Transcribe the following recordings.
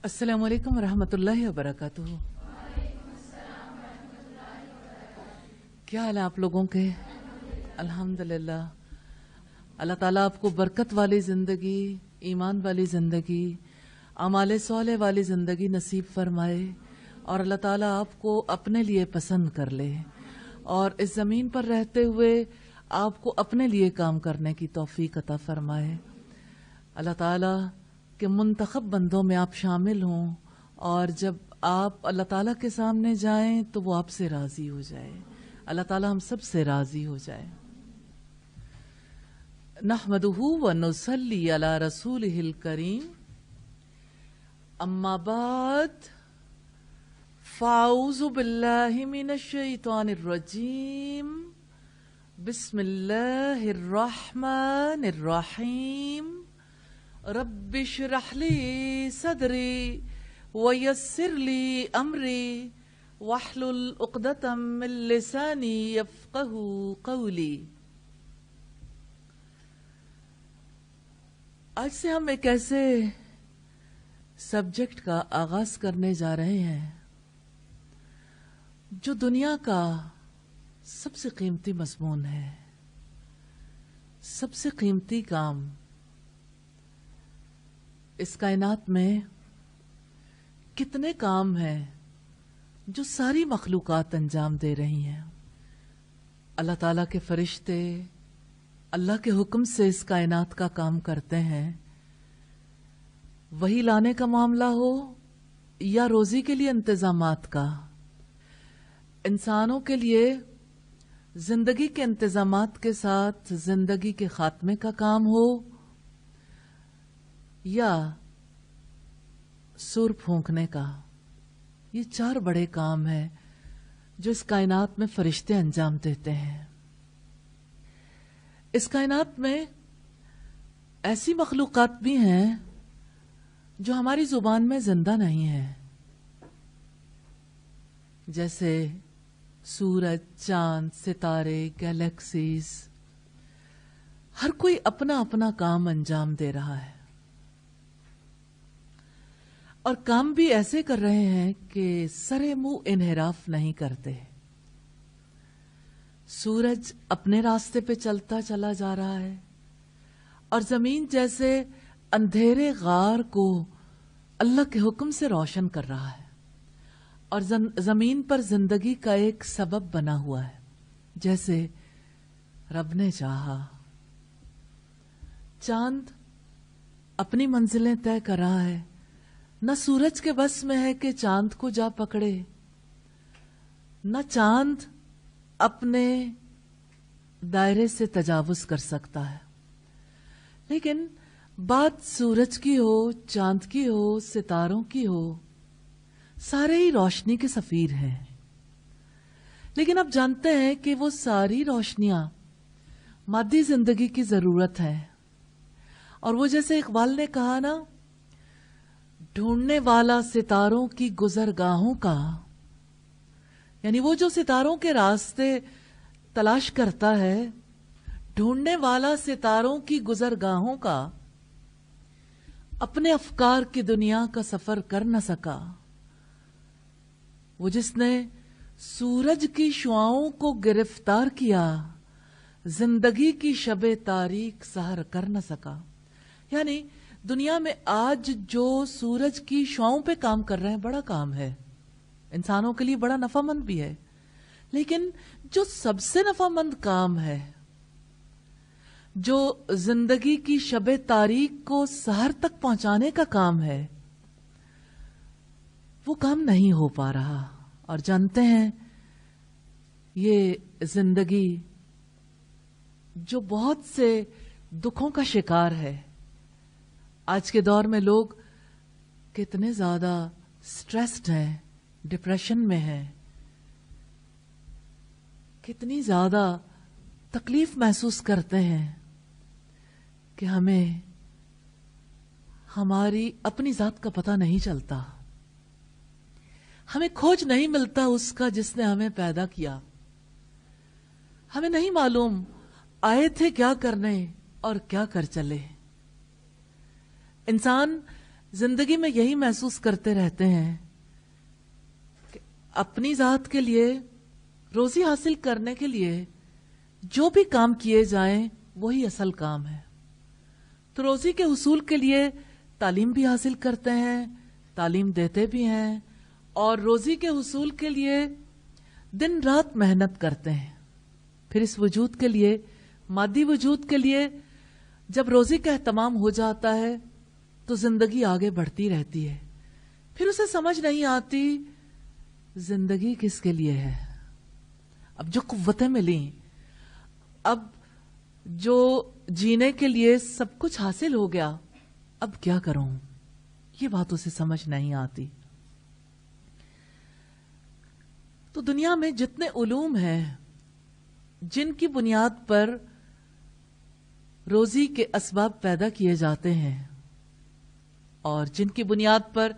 السلام علیکم ورحمۃ اللہ وبرکاتہ۔ کیا حال ہے آپ لوگوں کے؟ الحمدللہ۔ اللہ تعالیٰ آپ کو برکت والی زندگی، ایمان والی زندگی، اعمال صالح والی زندگی نصیب فرمائے، اور اللہ تعالیٰ آپ کو اپنے لیے پسند کر لے، اور اس زمین پر رہتے ہوئے آپ کو اپنے لیے کام کرنے کی توفیق عطا فرمائے۔ اللہ تعالیٰ کہ منتخب بندوں میں آپ شامل ہوں، اور جب آپ اللہ تعالیٰ کے سامنے جائیں تو وہ آپ سے راضی ہو جائے۔ اللہ تعالیٰ ہم سب سے راضی ہو جائے۔ نحمدہ ونصلی علی رسولہ الکریم، اما بعد فاعوذ باللہ من الشیطان الرجیم، بسم اللہ الرحمن الرحیم۔ رب اشرح لی صدری ویسر لی امری واحلل عقدۃ من لسانی یفقہوا قولی۔ آج سے ہم ایک ایسے سبجیکٹ کا آغاز کرنے جا رہے ہیں جو دنیا کا سب سے قیمتی مضمون ہے، سب سے قیمتی کام۔ اس کائنات میں کتنے کام ہیں جو ساری مخلوقات انجام دے رہی ہیں۔ اللہ تعالیٰ کے فرشتے اللہ کے حکم سے اس کائنات کا کام کرتے ہیں، وہی لانے کا معاملہ ہو یا روزی کے لیے انتظامات کا، انسانوں کے لیے زندگی کے انتظامات کے ساتھ زندگی کے خاتمے کا کام ہو، یا سور پھونکنے کا۔ یہ چار بڑے کام ہیں جو اس کائنات میں فرشتے انجام دیتے ہیں۔ اس کائنات میں ایسی مخلوقات بھی ہیں جو ہماری زبان میں زندہ نہیں ہیں، جیسے سورج، چاند، ستارے، گیلیکسیز۔ ہر کوئی اپنا اپنا کام انجام دے رہا ہے، اور کام بھی ایسے کر رہے ہیں کہ سرے منہ انحراف نہیں کرتے۔ سورج اپنے راستے پہ چلتا چلا جا رہا ہے، اور زمین جیسے اندھیرے غار کو اللہ کے حکم سے روشن کر رہا ہے، اور زمین پر زندگی کا ایک سبب بنا ہوا ہے جیسے رب نے چاہا۔ چاند اپنی منزلیں طے کر رہا ہے، نہ سورج کے بس میں ہے کہ چاند کو جا پکڑے، نہ چاند اپنے دائرے سے تجاوز کر سکتا ہے۔ لیکن بات سورج کی ہو، چاند کی ہو، ستاروں کی ہو، سارے ہی روشنی کے سفیر ہیں۔ لیکن اب جانتے ہیں کہ وہ ساری روشنیاں مادی زندگی کی ضرورت ہے، اور وہ جیسے اقبال نے کہا نا، ڈھونڈنے والا ستاروں کی گزرگاہوں کا، یعنی وہ جو ستاروں کے راستے تلاش کرتا ہے، ڈھونڈنے والا ستاروں کی گزرگاہوں کا، اپنے افکار کی دنیا کا سفر کر نہ سکا۔ وہ جس نے سورج کی شعاؤں کو گرفتار کیا، زندگی کی شب تاریک سحر کر نہ سکا۔ یعنی دنیا میں آج جو سورج کی شعاؤں پہ کام کر رہے ہیں، بڑا کام ہے، انسانوں کے لیے بڑا نفع مند بھی ہے، لیکن جو سب سے نفع مند کام ہے، جو زندگی کی شب تاریک کو سحر تک پہنچانے کا کام ہے، وہ کام نہیں ہو پا رہا۔ اور جانتے ہیں یہ زندگی جو بہت سے دکھوں کا شکار ہے، آج کے دور میں لوگ کتنے زیادہ سٹریسڈ ہیں، ڈپریشن میں ہیں، کتنی زیادہ تکلیف محسوس کرتے ہیں کہ ہمیں ہماری اپنی ذات کا پتہ نہیں چلتا، ہمیں کھوج نہیں ملتا اس کا جس نے ہمیں پیدا کیا، ہمیں نہیں معلوم آئے تھے کیا کرنے اور کیا کر چلے۔ انسان زندگی میں یہی محسوس کرتے رہتے ہیں کہ اپنی ذات کے لیے روزی حاصل کرنے کے لیے جو بھی کام کیے جائیں وہی اصل کام ہے. تو روزی کے حصول کے لیے تعلیم بھی حاصل کرتے ہیں, تعلیم دیتے بھی ہیں, اور روزی کے حصول کے لیے دن رات محنت کرتے ہیں. پھر اس وجود کے لیے, مادی وجود کے لیے جب روزی کا اہتمام ہو جاتا ہے تو زندگی آگے بڑھتی رہتی ہے. پھر اسے سمجھ نہیں آتی زندگی کس کے لیے ہے. اب جو قوتیں ملیں, اب جو جینے کے لیے سب کچھ حاصل ہو گیا, اب کیا کروں, یہ بات اسے سمجھ نہیں آتی. تو دنیا میں جتنے علوم ہیں جن کی بنیاد پر روزی کے اسباب پیدا کیے جاتے ہیں اور جن کی بنیاد پر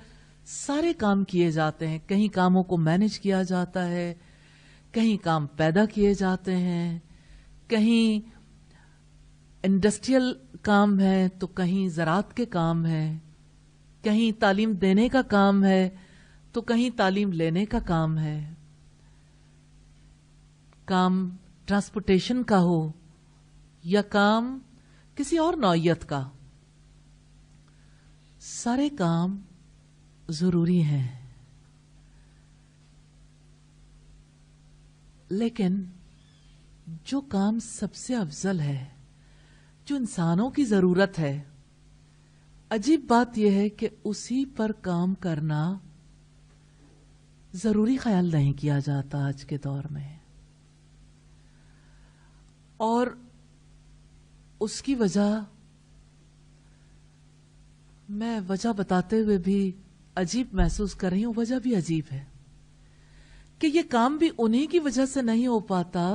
سارے کام کیے جاتے ہیں, کہیں کاموں کو مینج کیا جاتا ہے, کہیں کام پیدا کیے جاتے ہیں, کہیں انڈسٹریل کام ہے تو کہیں زراعت کے کام ہے, کہیں تعلیم دینے کا کام ہے تو کہیں تعلیم لینے کا کام ہے, کام ٹرانسپورٹیشن کا ہو یا کام کسی اور نوعیت کا, سارے کام ضروری ہیں. لیکن جو کام سب سے افضل ہے, جو انسانوں کی ضرورت ہے, عجیب بات یہ ہے کہ اسی پر کام کرنا ضروری خیال نہیں کیا جاتا آج کے دور میں. اور اس کی وجہ میں وجہ بتاتے ہوئے بھی عجیب محسوس کر رہی ہوں. وجہ بھی عجیب ہے کہ یہ کام بھی انہی کی وجہ سے نہیں ہو پاتا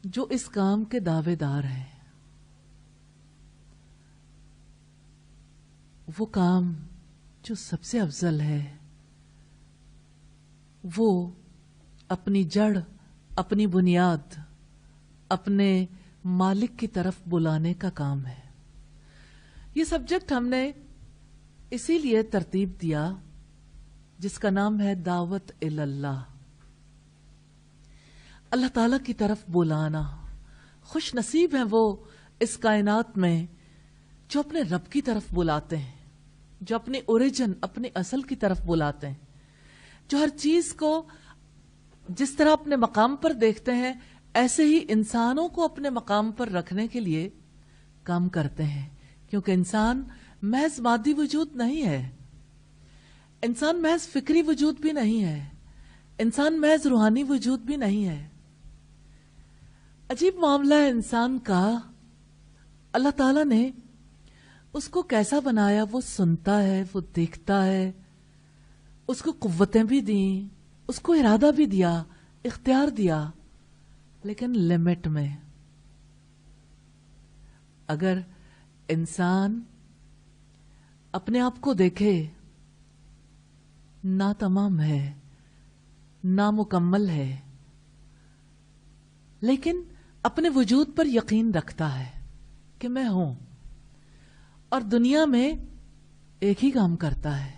جو اس کام کے دعوے دار ہیں. وہ کام جو سب سے افضل ہے وہ اپنی جڑ, اپنی بنیاد, اپنے مالک کی طرف بلانے کا کام ہے. یہ سبجیکٹ ہم نے اسی لیے ترتیب دیا جس کا نام ہے دعوت اللہ. اللہ تعالی کی طرف بلانا. خوش نصیب ہیں وہ اس کائنات میں جو اپنے رب کی طرف بلاتے ہیں, جو اپنے اوریجن, اپنے اصل کی طرف بلاتے ہیں, جو ہر چیز کو جس طرح اپنے مقام پر دیکھتے ہیں ایسے ہی انسانوں کو اپنے مقام پر رکھنے کے لیے کام کرتے ہیں. کیونکہ انسان محض مادی وجود نہیں ہے, انسان محض فکری وجود بھی نہیں ہے, انسان محض روحانی وجود بھی نہیں ہے. عجیب معاملہ ہے انسان کا. اللہ تعالیٰ نے اس کو کیسا بنایا, وہ سنتا ہے, وہ دیکھتا ہے, اس کو قوتیں بھی دیں, اس کو ارادہ بھی دیا, اختیار دیا, لیکن لمٹ میں. اگر انسان اپنے آپ کو دیکھے ناتمام ہے, نامکمل ہے, لیکن اپنے وجود پر یقین رکھتا ہے کہ میں ہوں, اور دنیا میں ایک ہی کام کرتا ہے,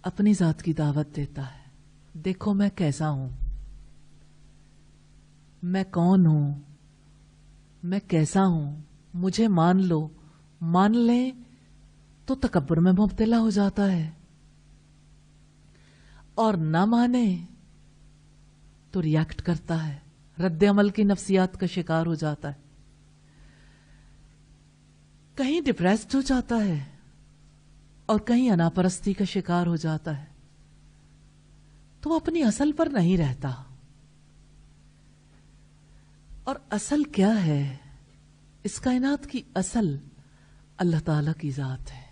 اپنی ذات کی دعوت دیتا ہے. دیکھو میں کیسا ہوں, میں کون ہوں, میں کیسا ہوں, مجھے مان لو. مان لیں تو تکبر میں مبتلا ہو جاتا ہے, اور نہ مانے تو ریئیکٹ کرتا ہے, رد عمل کی نفسیات کا شکار ہو جاتا ہے, کہیں ڈپریسڈ ہو جاتا ہے اور کہیں اناپرستی کا شکار ہو جاتا ہے. تو وہ اپنی اصل پر نہیں رہتا. اور اصل کیا ہے؟ اس کائنات کی اصل اللہ تعالی کی ذات ہے.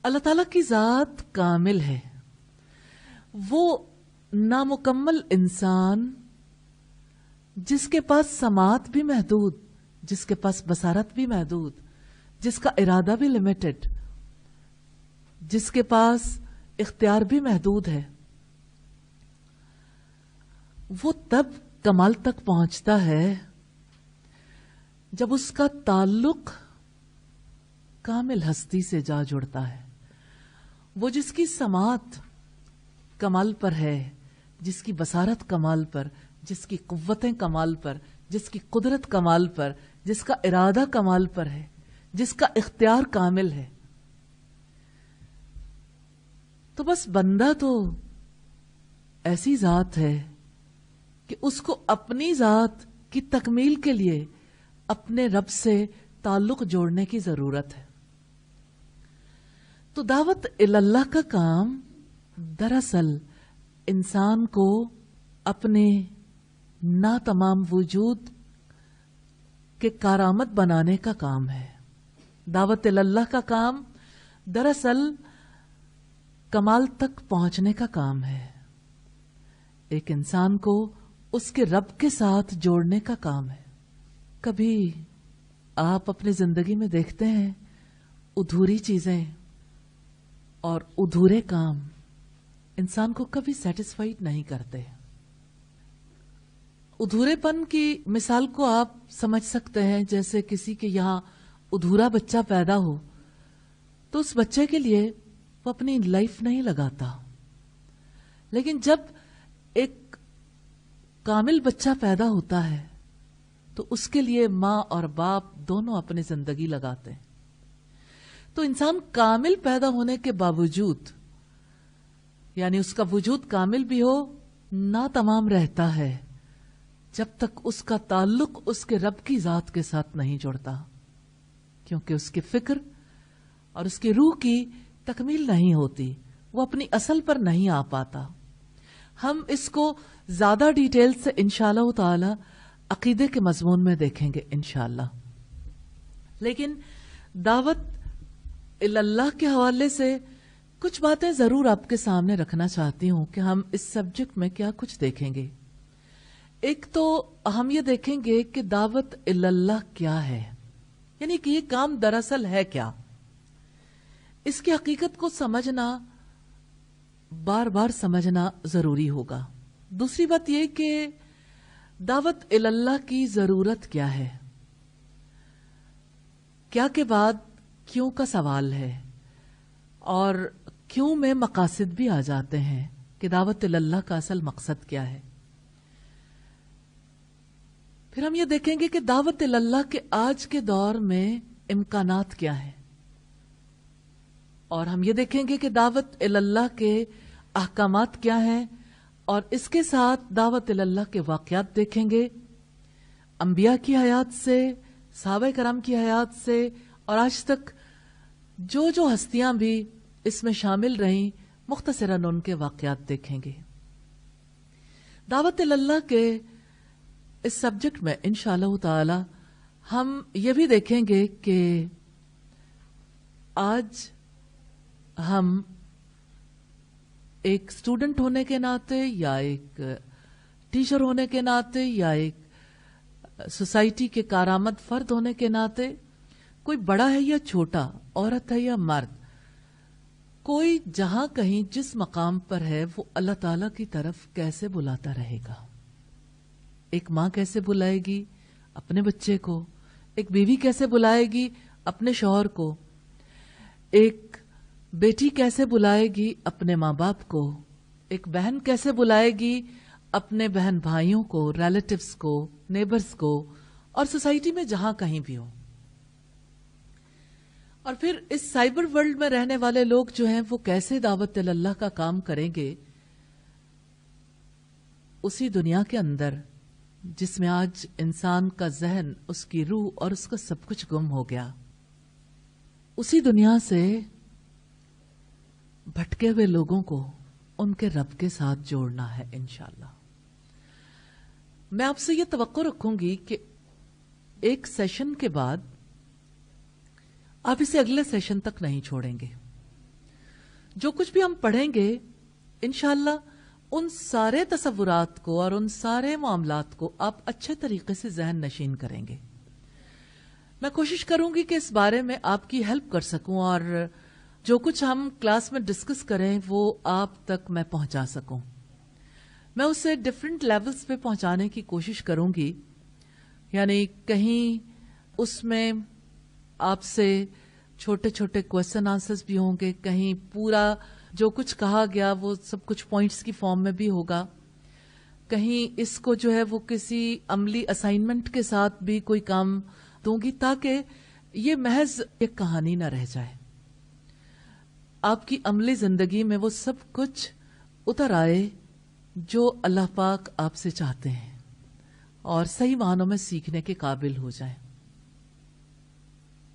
اللہ تعالی کی ذات کامل ہے. وہ نامکمل انسان جس کے پاس سماعت بھی محدود, جس کے پاس بصارت بھی محدود, جس کا ارادہ بھی لمیٹڈ, جس کے پاس اختیار بھی محدود ہے, وہ تب کمال تک پہنچتا ہے جب اس کا تعلق کامل ہستی سے جا جڑتا ہے، وہ جس کی سماعت کمال پر ہے، جس کی بصارت کمال پر، جس کی قوتیں کمال پر، جس کی قدرت کمال پر، جس کا ارادہ کمال پر ہے، جس کا اختیار کامل ہے. تو بس بندہ تو ایسی ذات ہے کہ اس کو اپنی ذات کی تکمیل کے لیے اپنے رب سے تعلق جوڑنے کی ضرورت ہے. تو دعوت اللہ کا کام دراصل انسان کو اپنے ناتمام وجود کے کارآمد بنانے کا کام ہے. دعوت اللہ کا کام دراصل کمال تک پہنچنے کا کام ہے. ایک انسان کو اس کے رب کے ساتھ جوڑنے کا کام ہے. کبھی آپ اپنی زندگی میں دیکھتے ہیں ادھوری چیزیں اور ادھورے کام انسان کو کبھی سیٹسفائیڈ نہیں کرتے. ادھورے پن کی مثال کو آپ سمجھ سکتے ہیں جیسے کسی کے یہاں ادھورا بچہ پیدا ہو تو اس بچے کے لیے وہ اپنی لائف نہیں لگاتا، لیکن جب ایک کامل بچہ پیدا ہوتا ہے تو اس کے لیے ماں اور باپ دونوں اپنی زندگی لگاتے ہیں. تو انسان کامل پیدا ہونے کے باوجود، یعنی اس کا وجود کامل بھی ہو، ناتمام رہتا ہے جب تک اس کا تعلق اس کے رب کی ذات کے ساتھ نہیں جڑتا، کیونکہ اس کی فکر اور اس کی روح کی تکمیل نہیں ہوتی، وہ اپنی اصل پر نہیں آ پاتا. ہم اس کو زیادہ ڈیٹیل سے انشاءاللہ تعالی عقیدے کے مضمون میں دیکھیں گے انشاءاللہ. لیکن دعوت اللہ کے حوالے سے کچھ باتیں ضرور آپ کے سامنے رکھنا چاہتی ہوں کہ ہم اس سبجیکٹ میں کیا کچھ دیکھیں گے. ایک تو ہم یہ دیکھیں گے کہ دعوت اللہ کیا ہے، یعنی کہ یہ کام دراصل ہے کیا. اس کی حقیقت کو سمجھنا، بار بار سمجھنا ضروری ہوگا. دوسری بات یہ کہ دعوت اللہ کی ضرورت کیا ہے. کیا کے بعد کیوں کا سوال ہے، اور کیوں میں مقاصد بھی آ جاتے ہیں کہ دعوت اللہ کا اصل مقصد کیا ہے. پھر ہم یہ دیکھیں گے کہ دعوت اللہ کے آج کے دور میں امکانات کیا ہیں، اور ہم یہ دیکھیں گے کہ دعوت اللہ کے احکامات کیا ہیں، اور اس کے ساتھ دعوت اللہ کے واقعات دیکھیں گے، انبیاء کی حیات سے، صحابہ کرام کی حیات سے، اور آج تک جو ہستیاں بھی اس میں شامل رہیں مختصراً ان کے واقعات دیکھیں گے. دعوت اللہ کے اس سبجیکٹ میں انشاءاللہ تعالی ہم یہ بھی دیکھیں گے کہ آج ہم ایک اسٹوڈنٹ ہونے کے ناطے، یا ایک ٹیچر ہونے کے ناطے، یا ایک سوسائٹی کے کارآمد فرد ہونے کے ناطے، کوئی بڑا ہے یا چھوٹا، عورت ہے یا مرد، کوئی جہاں کہیں جس مقام پر ہے وہ اللہ تعالی کی طرف کیسے بلاتا رہے گا. ایک ماں کیسے بلائے گی اپنے بچے کو، ایک بیوی کیسے بلائے گی اپنے شوہر کو، ایک بیٹی کیسے بلائے گی اپنے ماں باپ کو، ایک بہن کیسے بلائے گی اپنے بہن بھائیوں کو، ریلیٹیوز کو، نیبرز کو، اور سوسائٹی میں جہاں کہیں بھی ہو. اور پھر اس سائبر ورلڈ میں رہنے والے لوگ جو ہیں وہ کیسے دعوت اللہ کا کام کریں گے اسی دنیا کے اندر جس میں آج انسان کا ذہن، اس کی روح اور اس کا سب کچھ گم ہو گیا. اسی دنیا سے بھٹکے ہوئے لوگوں کو ان کے رب کے ساتھ جوڑنا ہے انشاءاللہ. میں آپ سے یہ توقع رکھوں گی کہ ایک سیشن کے بعد آپ اسے اگلے سیشن تک نہیں چھوڑیں گے. جو کچھ بھی ہم پڑھیں گے انشاءاللہ ان سارے تصورات کو اور ان سارے معاملات کو آپ اچھے طریقے سے ذہن نشین کریں گے. میں کوشش کروں گی کہ اس بارے میں آپ کی ہیلپ کر سکوں، اور جو کچھ ہم کلاس میں ڈسکس کریں وہ آپ تک میں پہنچا سکوں. میں اسے ڈفرینٹ لیولز پہ پہنچانے کی کوشش کروں گی. یعنی کہیں اس میں آپ سے چھوٹے چھوٹے کوشچن آنسرز بھی ہوں گے، کہیں پورا جو کچھ کہا گیا وہ سب کچھ پوائنٹس کی فارم میں بھی ہوگا، کہیں اس کو جو ہے وہ کسی عملی اسائنمنٹ کے ساتھ بھی کوئی کام دوں گی تاکہ یہ محض ایک کہانی نہ رہ جائے، آپ کی عملی زندگی میں وہ سب کچھ اتر آئے جو اللہ پاک آپ سے چاہتے ہیں اور صحیح معنوں میں سیکھنے کے قابل ہو جائیں۔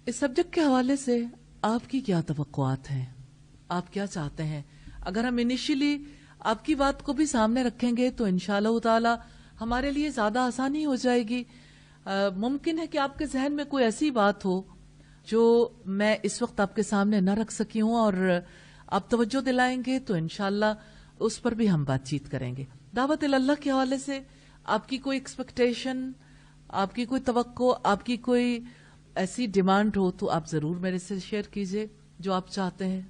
اس سبجیکٹ کے حوالے سے آپ کی کیا توقعات ہیں؟ آپ کیا چاہتے ہیں؟ اگر ہم انیشلی آپ کی بات کو بھی سامنے رکھیں گے تو انشاءاللہ تعالی ہمارے لیے زیادہ آسانی ہو جائے گی۔ ممکن ہے کہ آپ کے ذہن میں کوئی ایسی بات ہو جو میں اس وقت آپ کے سامنے نہ رکھ سکی ہوں، اور آپ توجہ دلائیں گے تو انشاءاللہ اس پر بھی ہم بات چیت کریں گے۔ دعوت اللہ کے حوالے سے آپ کی کوئی ایکسپیکٹیشن، آپ کی کوئی توقع، آپ کی کوئی ایسی ڈیمانڈ ہو تو آپ ضرور میرے سے شیئر کیجئے جو آپ چاہتے ہیں،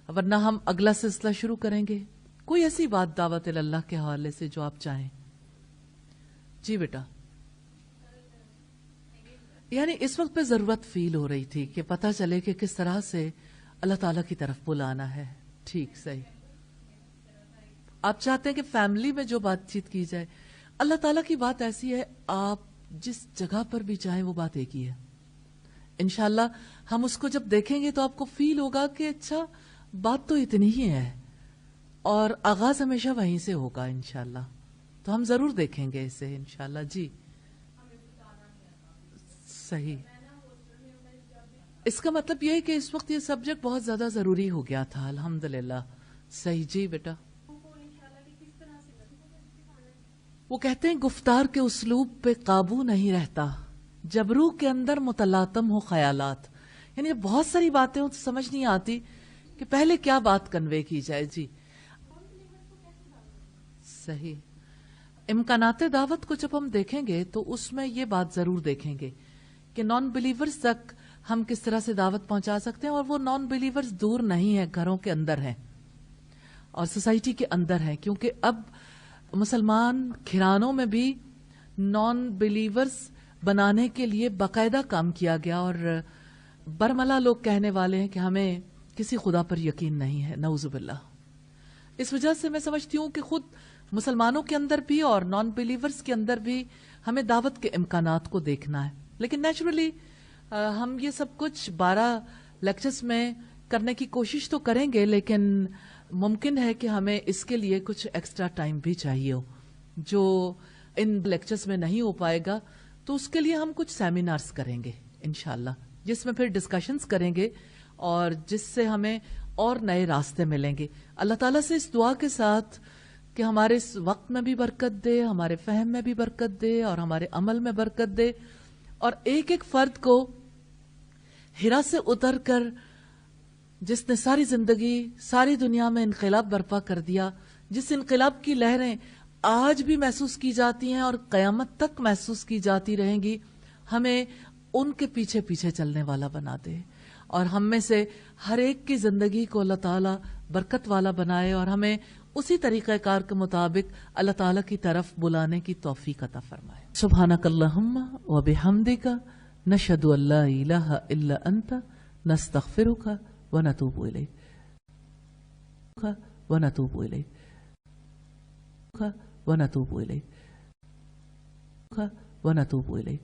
ورنہ ہم اگلا سلسلہ شروع کریں گے۔ کوئی ایسی بات دعوت اللہ کے حوالے سے جو آپ چاہیں؟ جی بیٹا، یعنی اس وقت پہ ضرورت فیل ہو رہی تھی کہ پتہ چلے کہ کس طرح سے اللہ تعالیٰ کی طرف بلانا ہے۔ ٹھیک، صحیح۔ آپ چاہتے ہیں کہ فیملی میں جو بات چیت کی جائے، اللہ تعالیٰ کی بات ایسی ہے، آپ جس جگہ پر بھی چاہیں وہ بات ایک ہی ہے۔ انشاءاللہ ہم اس کو جب دیکھیں گے تو آپ کو فیل ہوگا کہ اچھا بات تو اتنی ہی ہے، اور آغاز ہمیشہ وہیں سے ہوگا انشاءاللہ۔ تو ہم ضرور دیکھیں گے اسے انشاءاللہ۔ جی صحیح، اس کا مطلب یہ ہے کہ اس وقت یہ سبجیکٹ بہت زیادہ ضروری ہو گیا تھا، الحمدللہ۔ صحیح جی بیٹا، وہ کہتے ہیں گفتار کے اسلوب پہ قابو نہیں رہتا جب روح کے اندر متلاطم ہو خیالات، یعنی بہت ساری باتیں ہوں تو سمجھ نہیں آتی کہ پہلے کیا بات کنوے کی جائے۔ جی صحیح، امکانات دعوت کو جب ہم دیکھیں گے تو اس میں یہ بات ضرور دیکھیں گے کہ نان بلیورز تک ہم کس طرح سے دعوت پہنچا سکتے ہیں، اور وہ نان بلیورز دور نہیں ہیں، گھروں کے اندر ہیں اور سوسائٹی کے اندر ہیں، کیونکہ اب مسلمان گھرانوں میں بھی نان بلیورز بنانے کے لیے باقاعدہ کام کیا گیا، اور برملا لوگ کہنے والے ہیں کہ ہمیں کسی خدا پر یقین نہیں ہے، نعوذ باللہ۔ اس وجہ سے میں سمجھتی ہوں کہ خود مسلمانوں کے اندر بھی اور نان بلیورز کے اندر بھی ہمیں دعوت کے امکانات کو دیکھنا ہے، لیکن نیچرلی ہم یہ سب کچھ 12 لیکچرز میں کرنے کی کوشش تو کریں گے، لیکن ممکن ہے کہ ہمیں اس کے لیے کچھ ایکسٹرا ٹائم بھی چاہیے ہو جو ان لیکچرز میں نہیں ہو پائے گا، تو اس کے لیے ہم کچھ سیمینارز کریں گے انشاءاللہ، جس میں پھر ڈسکشنز کریں گے اور جس سے ہمیں اور نئے راستے ملیں گے۔ اللہ تعالیٰ سے اس دعا کے ساتھ کہ ہمارے اس وقت میں بھی برکت دے، ہمارے فہم میں بھی برکت دے، اور ہمارے عمل میں برکت دے، اور ایک ایک فرد کو ہرا سے اتر کر جس نے ساری زندگی ساری دنیا میں انقلاب برپا کر دیا، جس انقلاب کی لہریں آج بھی محسوس کی جاتی ہیں اور قیامت تک محسوس کی جاتی رہیں گی، ہمیں ان کے پیچھے پیچھے چلنے والا بنا دے، اور ہم میں سے ہر ایک کی زندگی کو اللہ تعالیٰ برکت والا بنائے، اور ہمیں اسی طریقہ کار کے مطابق اللہ تعالیٰ کی طرف بلانے کی توفیق عطا فرمائے۔ سبحانک اللہم و بحمدک، نشہد ان لا الہ الا انت، نستغفرک و نتوب الیک و نتوب الیک و نتوب الیک و نتوب الیک۔